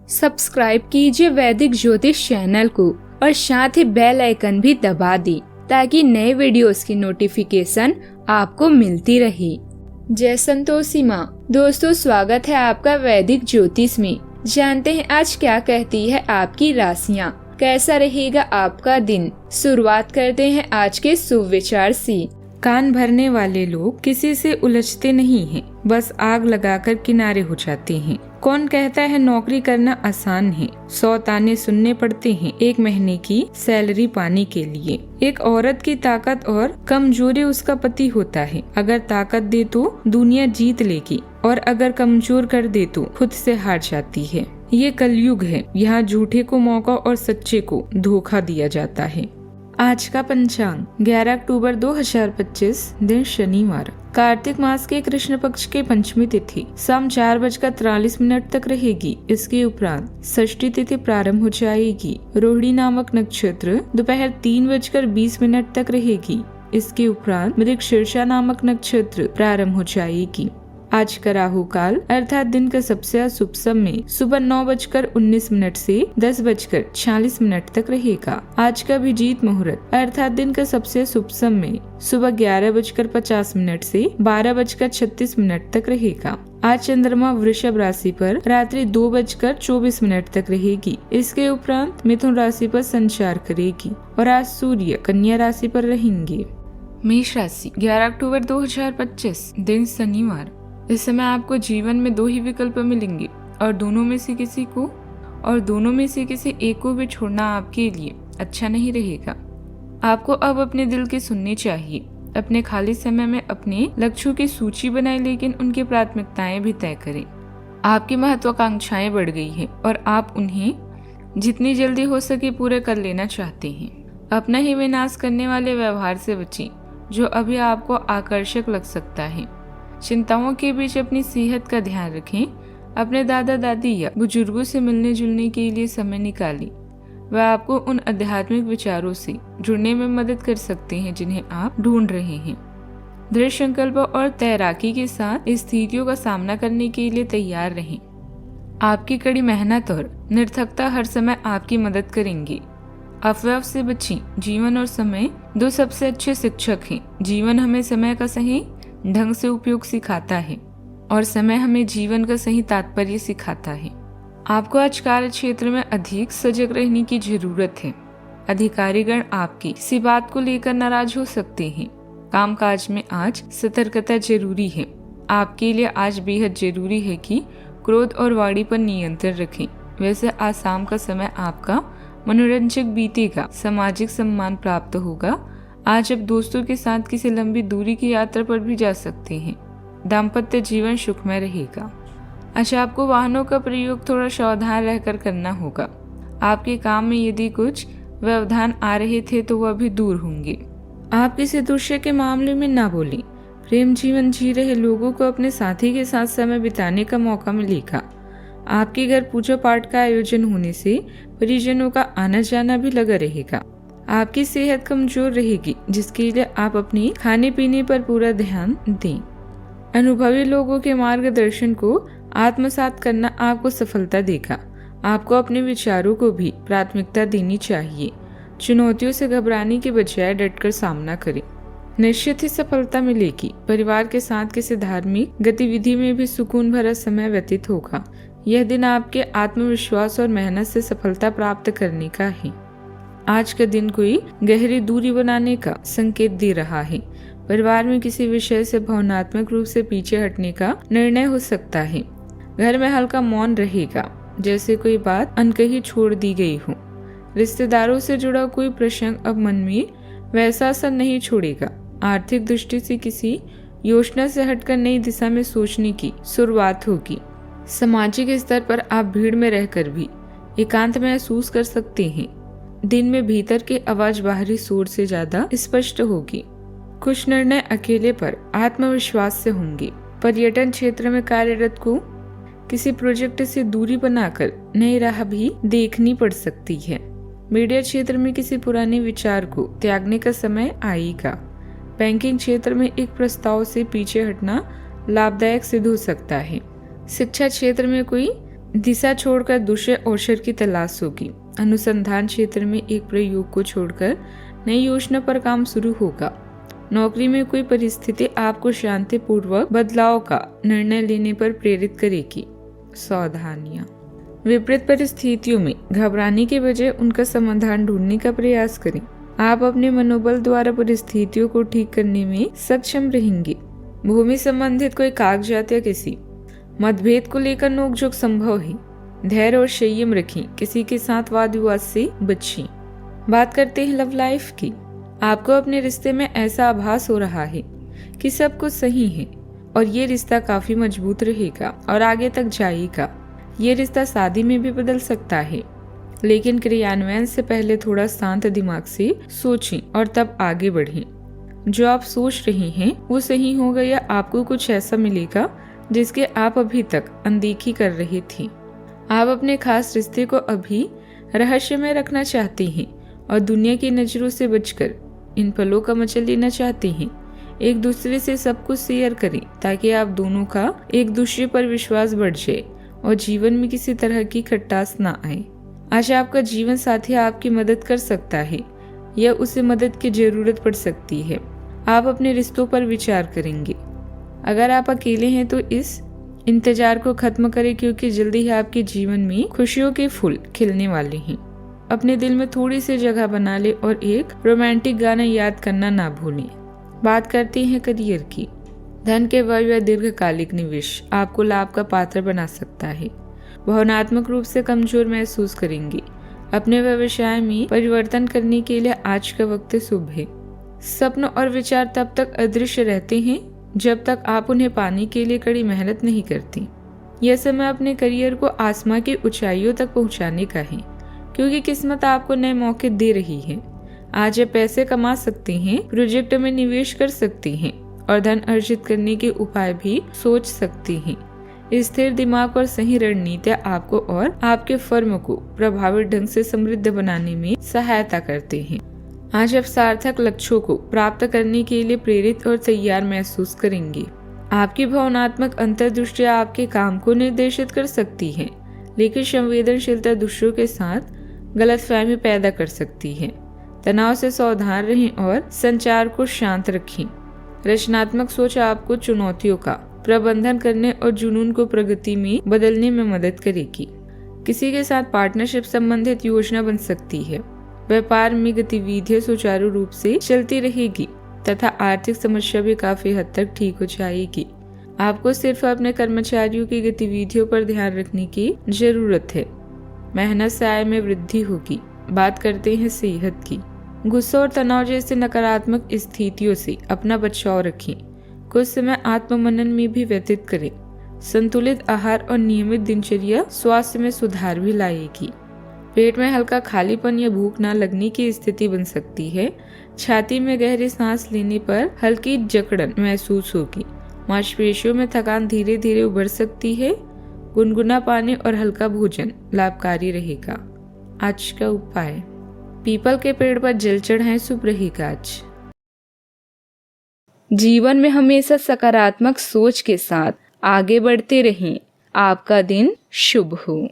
Subscribe कीजिए वैदिक ज्योतिष चैनल को और साथ ही बेल आइकन भी दबा दी ताकि नए वीडियोस की नोटिफिकेशन आपको मिलती रहे। जय संतोषी माँ। दोस्तों, स्वागत है आपका वैदिक ज्योतिष में। जानते हैं आज क्या कहती है आपकी राशियाँ, कैसा रहेगा आपका दिन। शुरुआत करते हैं आज के शुभ विचार से। कान भरने वाले लोग किसी से उलझते नहीं हैं, बस आग लगाकर किनारे हो जाते हैं। कौन कहता है नौकरी करना आसान है, 100 ताने सुनने पड़ते हैं एक महीने की सैलरी पाने के लिए। एक औरत की ताकत और कमजोरी उसका पति होता है। अगर ताकत दे तो दुनिया जीत लेगी और अगर कमजोर कर दे तो खुद से हार जाती है। ये कलयुग है, यहाँ झूठे को मौका और सच्चे को धोखा दिया जाता है। आज का पंचांग 11 अक्टूबर 2025, दिन शनिवार। कार्तिक मास के कृष्ण पक्ष के पंचमी तिथि शाम 4:43 तक रहेगी। इसके उपरांत षष्ठी तिथि प्रारंभ हो जाएगी। रोहिणी नामक नक्षत्र दोपहर 3:20 तक रहेगी। इसके उपरांत मृगशीर्षा नामक नक्षत्र प्रारंभ हो जाएगी। आज का राहु काल अर्थात दिन का सबसे अशुभ समय सुबह 9:19 से 10:46 तक रहेगा। आज का अभिजीत मुहूर्त अर्थात दिन का सबसे शुभ समय सुबह 11:50 से 12:36 तक रहेगा। आज चंद्रमा वृषभ राशि पर रात्रि 2:24 तक रहेगी। इसके उपरांत मिथुन राशि पर संचार करेगी और आज सूर्य कन्या राशि पर रहेंगे। मेष राशि 11 अक्टूबर 2025, दिन शनिवार। इस समय आपको जीवन में 2 ही विकल्प मिलेंगे और दोनों में से किसी एक को भी छोड़ना आपके लिए अच्छा नहीं रहेगा। आपको अब अपने दिल की सुननी चाहिए। अपने खाली समय में अपने लक्ष्यों की सूची बनाएं, लेकिन उनकी प्राथमिकताएं भी तय करें। आपकी महत्वाकांक्षाएं बढ़ गई है और आप उन्हें जितनी जल्दी हो सके पूरे कर लेना चाहते हैं। अपना ही विनाश करने वाले व्यवहार से बचें जो अभी आपको आकर्षक लग सकता है। चिंताओं के बीच अपनी सेहत का ध्यान रखें। अपने दादा दादी या बुजुर्गों से मिलने जुलने के लिए समय निकालें। वह आपको उन आध्यात्मिक विचारों से जुड़ने में मदद कर सकते हैं जिन्हें आप ढूंढ रहे हैं। दृढ़ संकल्प और तैराकी के साथ स्थितियों का सामना करने के लिए तैयार रहें। आपकी कड़ी मेहनत और निरर्थकता हर समय आपकी मदद करेंगे। अफवाह से बचें। जीवन और समय 2 सबसे अच्छे शिक्षक हैं। जीवन हमें समय का सही ढंग से उपयोग सिखाता है और समय हमें जीवन का सही तात्पर्य सिखाता है। आपको आज कार्य क्षेत्र में अधिक सजग रहने की जरूरत है। अधिकारीगण आपकी किसी बात को लेकर नाराज हो सकते हैं। कामकाज में आज सतर्कता जरूरी है। आपके लिए आज बेहद जरूरी है कि क्रोध और वाणी पर नियंत्रण रखें। वैसे आज शाम का समय आपका मनोरंजक बीतेगा। सामाजिक सम्मान प्राप्त होगा। आज आप दोस्तों के साथ किसी लंबी दूरी की यात्रा पर भी जा सकते हैं। दाम्पत्य जीवन सुखमय रहेगा। आज आपको वाहनों का प्रयोग थोड़ा सावधान रहकर करना होगा। आपके काम में यदि कुछ व्यवधान आ रहे थे तो वह भी दूर होंगे। आप किसी दूसरे के मामले में ना बोलें। प्रेम जीवन जी रहे लोगों को अपने साथी के साथ समय बिताने का मौका मिलेगा। आपके घर पूजा पाठ का आयोजन होने से परिजनों का आना जाना भी लगा रहेगा। आपकी सेहत कमजोर रहेगी, जिसके लिए आप अपने खाने पीने पर पूरा ध्यान दें। अनुभवी लोगों के मार्गदर्शन को आत्मसात करना आपको सफलता देगा। आपको अपने विचारों को भी प्राथमिकता देनी चाहिए। चुनौतियों से घबराने के बजाय डटकर सामना करें। निश्चित ही सफलता मिलेगी। परिवार के साथ किसी धार्मिक गतिविधि में भी सुकून भरा समय व्यतीत होगा। यह दिन आपके आत्मविश्वास और मेहनत से सफलता प्राप्त करने का है। आज का दिन कोई गहरी दूरी बनाने का संकेत दे रहा है। परिवार में किसी विषय से भावनात्मक रूप से पीछे हटने का निर्णय हो सकता है। घर में हल्का मौन रहेगा, जैसे कोई बात अनकही छोड़ दी गई हो। रिश्तेदारों से जुड़ा कोई प्रसंग अब मन में वैसा असर नहीं छोड़ेगा। आर्थिक दृष्टि से किसी योजना से हटकर नई दिशा में सोचने की शुरुआत होगी। सामाजिक स्तर पर आप भीड़ में रहकर भी एकांत महसूस कर सकते हैं। दिन में भीतर की आवाज बाहरी शोर से ज्यादा स्पष्ट होगी। कुछ निर्णय अकेले पर आत्मविश्वास से होंगे। पर्यटन क्षेत्र में कार्यरत को किसी प्रोजेक्ट से दूरी बनाकर नई राह भी देखनी पड़ सकती है। मीडिया क्षेत्र में किसी पुराने विचार को त्यागने का समय आएगा। बैंकिंग क्षेत्र में एक प्रस्ताव से पीछे हटना लाभदायक सिद्ध हो सकता है। शिक्षा क्षेत्र में कोई दिशा छोड़कर दूसरे अवसर की तलाश होगी। अनुसंधान क्षेत्र में एक प्रयोग को छोड़कर नई योजना पर काम शुरू होगा। नौकरी में कोई परिस्थिति आपको शांतिपूर्वक बदलाव का निर्णय लेने पर प्रेरित करेगी। सावधानियां। विपरीत परिस्थितियों में घबराने के बजाय उनका समाधान ढूंढने का प्रयास करें। आप अपने मनोबल द्वारा परिस्थितियों को ठीक करने में सक्षम रहेंगे। भूमि संबंधित कोई कागजात या किसी मतभेद को लेकर नोकझोंक संभव है। धैर्य और संयम रखें। किसी के साथ वाद विवाद से बचें। बात करते हैं लव लाइफ की। आपको अपने रिश्ते में ऐसा आभास हो रहा है कि सब कुछ सही है और ये रिश्ता काफी मजबूत रहेगा और आगे तक जाएगा। ये रिश्ता शादी में भी बदल सकता है, लेकिन क्रियान्वयन से पहले थोड़ा शांत दिमाग से सोचें और तब आगे बढ़ें। जो आप सोच रहे हैं वो सही होगा या आपको कुछ ऐसा मिलेगा जिसके आप अभी तक अनदेखी कर रहे थे। आप अपने खास रिश्ते को अभी रहस्य में रखना चाहते हैं और दुनिया की नजरों से बचकर इन पलों का मजा लेना चाहते हैं। एक दूसरे से सब कुछ शेयर करें ताकि आप दोनों का एक दूसरे पर विश्वास बढ़ जाए और जीवन में किसी तरह की खटास ना आए। आज आपका जीवन साथी आपकी मदद कर सकता है या उसे मदद की जरूरत पड़ सकती है। आप अपने रिश्तों पर विचार करेंगे। अगर आप अकेले हैं तो इस इंतजार को खत्म करें, क्योंकि जल्दी ही आपके जीवन में खुशियों के फूल खिलने वाले हैं। अपने दिल में थोड़ी सी जगह बना ले और एक रोमांटिक गाना याद करना ना भूलें। बात करते हैं करियर की। धन के व्यय या दीर्घकालिक निवेश आपको लाभ का पात्र बना सकता है। भावनात्मक रूप से कमजोर महसूस करेंगे। अपने व्यवसाय में परिवर्तन करने के लिए आज का वक्त शुभ है। सपन और विचार तब तक अदृश्य रहते हैं जब तक आप उन्हें पाने के लिए कड़ी मेहनत नहीं करती। यह समय अपने करियर को आसमां की ऊंचाइयों तक पहुंचाने का है, क्योंकि किस्मत आपको नए मौके दे रही है। आज आप पैसे कमा सकते हैं, प्रोजेक्ट में निवेश कर सकते हैं और धन अर्जित करने के उपाय भी सोच सकते हैं। स्थिर दिमाग और सही रणनीतियां आपको और आपके फर्म को प्रभावी ढंग से समृद्ध बनाने में सहायता करते हैं। आज आप सार्थक लक्ष्यों को प्राप्त करने के लिए प्रेरित और तैयार महसूस करेंगे। आपकी भावनात्मक अंतर्दृष्टि आपके काम को निर्देशित कर सकती है, लेकिन संवेदनशीलता दूसरों के साथ गलतफहमी पैदा कर सकती है। तनाव से सावधान रहें और संचार को शांत रखें। रचनात्मक सोच आपको चुनौतियों का प्रबंधन करने और जुनून को प्रगति में बदलने में मदद करेगी। किसी के साथ पार्टनरशिप संबंधित योजना बन सकती है। व्यापार में गतिविधियां सुचारू रूप से चलती रहेगी तथा आर्थिक समस्या भी काफी हद तक ठीक हो जाएगी। आपको सिर्फ अपने कर्मचारियों की गतिविधियों पर ध्यान रखने की जरूरत है। मेहनत से आय में वृद्धि होगी। बात करते हैं सेहत की। गुस्सा और तनाव जैसे नकारात्मक स्थितियों से अपना बचाव रखें। कुछ समय आत्ममनन में भी व्यतीत करें। संतुलित आहार और नियमित दिनचर्या स्वास्थ्य में सुधार भी लाएगी। पेट में हल्का खालीपन या भूख न लगने की स्थिति बन सकती है। छाती में गहरी सांस लेने पर हल्की जकड़न महसूस होगी। मांसपेशियों में थकान धीरे धीरे उभर सकती है। गुनगुना पानी और हल्का भोजन लाभकारी रहेगा। आज का उपाय, पीपल के पेड़ पर जल चढ़ाएं, शुभ रहेगा। आज जीवन में हमेशा सकारात्मक सोच के साथ आगे बढ़ते रहें। आपका दिन शुभ हो।